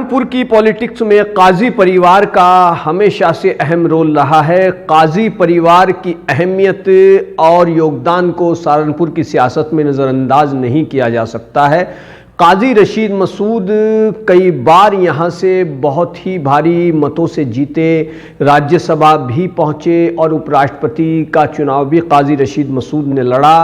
सहारनपुर की पॉलिटिक्स में काजी परिवार का हमेशा से अहम रोल रहा है। काजी परिवार की अहमियत और योगदान को सहारनपुर की सियासत में नज़रअंदाज नहीं किया जा सकता है। काजी रशीद मसूद कई बार यहाँ से बहुत ही भारी मतों से जीते, राज्यसभा भी पहुँचे और उपराष्ट्रपति का चुनाव भी काजी रशीद मसूद ने लड़ा।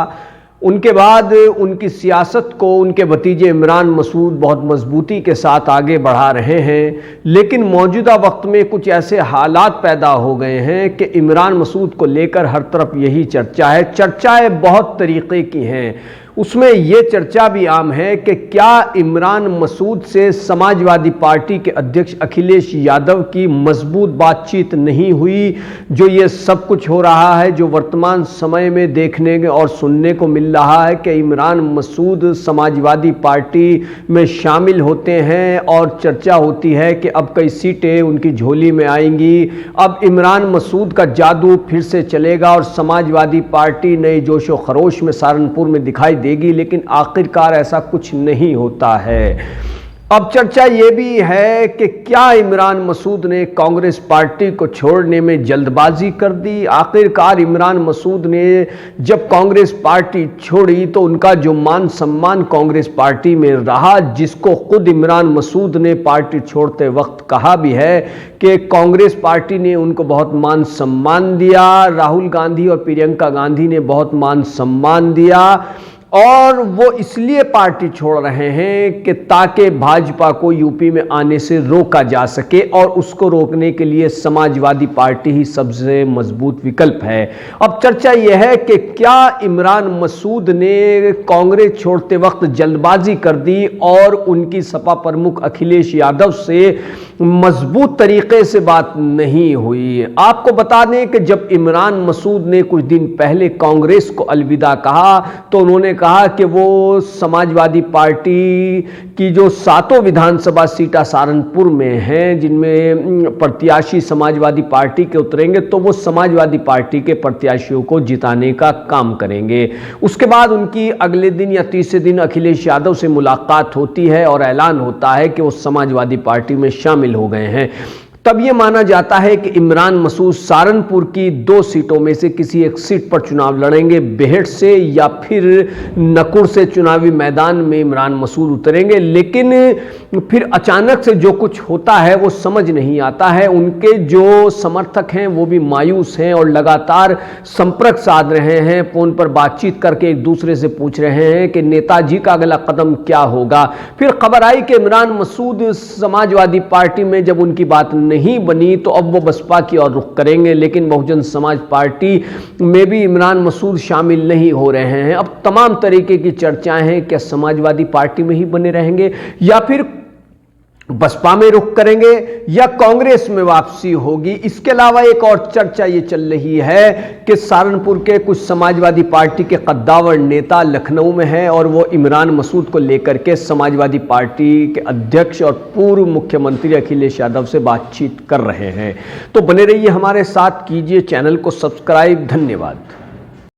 उनके बाद उनकी सियासत को उनके भतीजे इमरान मसूद बहुत मजबूती के साथ आगे बढ़ा रहे हैं, लेकिन मौजूदा वक्त में कुछ ऐसे हालात पैदा हो गए हैं कि इमरान मसूद को लेकर हर तरफ यही चर्चा है। चर्चाएं बहुत तरीके की हैं, उसमें ये चर्चा भी आम है कि क्या इमरान मसूद से समाजवादी पार्टी के अध्यक्ष अखिलेश यादव की मजबूत बातचीत नहीं हुई। जो ये सब कुछ हो रहा है, जो वर्तमान समय में देखने और सुनने को मिल रहा है कि इमरान मसूद समाजवादी पार्टी में शामिल होते हैं और चर्चा होती है कि अब कई सीटें उनकी झोली में आएंगी, अब इमरान मसूद का जादू फिर से चलेगा और समाजवादी पार्टी नए जोशो खरोश में सहारनपुर में दिखाई देगी। लेकिन आखिरकार ऐसा कुछ नहीं होता है। अब चर्चा ये भी है कि क्या इमरान मसूद ने कांग्रेस पार्टी को छोड़ने में जल्दबाजी कर दी। आखिरकार इमरान मसूद ने जब कांग्रेस पार्टी छोड़ी तो उनका जो मान सम्मान कांग्रेस पार्टी में रहा, जिसको खुद इमरान मसूद ने पार्टी छोड़ते वक्त कहा भी है कि कांग्रेस पार्टी ने उनको बहुत मान सम्मान दिया, राहुल गांधी और प्रियंका गांधी ने बहुत मान सम्मान दिया और वो इसलिए पार्टी छोड़ रहे हैं कि ताकि भाजपा को यूपी में आने से रोका जा सके और उसको रोकने के लिए समाजवादी पार्टी ही सबसे मजबूत विकल्प है। अब चर्चा यह है कि क्या इमरान मसूद ने कांग्रेस छोड़ते वक्त जल्दबाजी कर दी और उनकी सपा प्रमुख अखिलेश यादव से मजबूत तरीके से बात नहीं हुई। आपको बता दें कि जब इमरान मसूद ने कुछ दिन पहले कांग्रेस को अलविदा कहा तो उन्होंने कहा कि वो समाजवादी पार्टी की जो 7 विधानसभा सीटें सहारनपुर में हैं, जिनमें प्रत्याशी समाजवादी पार्टी के उतरेंगे, तो वो समाजवादी पार्टी के प्रत्याशियों को जिताने का काम करेंगे। उसके बाद उनकी अगले दिन या तीसरे दिन अखिलेश यादव से मुलाकात होती है और ऐलान होता है कि वो समाजवादी पार्टी में शामिल हो गए हैं। तब यह माना जाता है कि इमरान मसूद सहारनपुर की 2 सीटों में से किसी एक सीट पर चुनाव लड़ेंगे, बेहट से या फिर नकुर से चुनावी मैदान में इमरान मसूद उतरेंगे। लेकिन फिर अचानक से जो कुछ होता है वो समझ नहीं आता है। उनके जो समर्थक हैं वो भी मायूस हैं और लगातार संपर्क साध रहे हैं, फोन पर बातचीत करके एक दूसरे से पूछ रहे हैं कि नेताजी का अगला कदम क्या होगा। फिर खबर आई कि इमरान मसूद समाजवादी पार्टी में जब उनकी बात नहीं बनी तो अब वो बसपा की ओर रुख करेंगे, लेकिन बहुजन समाज पार्टी में भी इमरान मसूद शामिल नहीं हो रहे हैं। अब तमाम तरीके की चर्चाएं हैं, क्या समाजवादी पार्टी में ही बने रहेंगे या फिर बसपा में रुख करेंगे या कांग्रेस में वापसी होगी। इसके अलावा एक और चर्चा ये चल रही है कि सहारनपुर के कुछ समाजवादी पार्टी के कद्दावर नेता लखनऊ में हैं और वो इमरान मसूद को लेकर के समाजवादी पार्टी के अध्यक्ष और पूर्व मुख्यमंत्री अखिलेश यादव से बातचीत कर रहे हैं। तो बने रहिए हमारे साथ, कीजिए चैनल को सब्सक्राइब। धन्यवाद।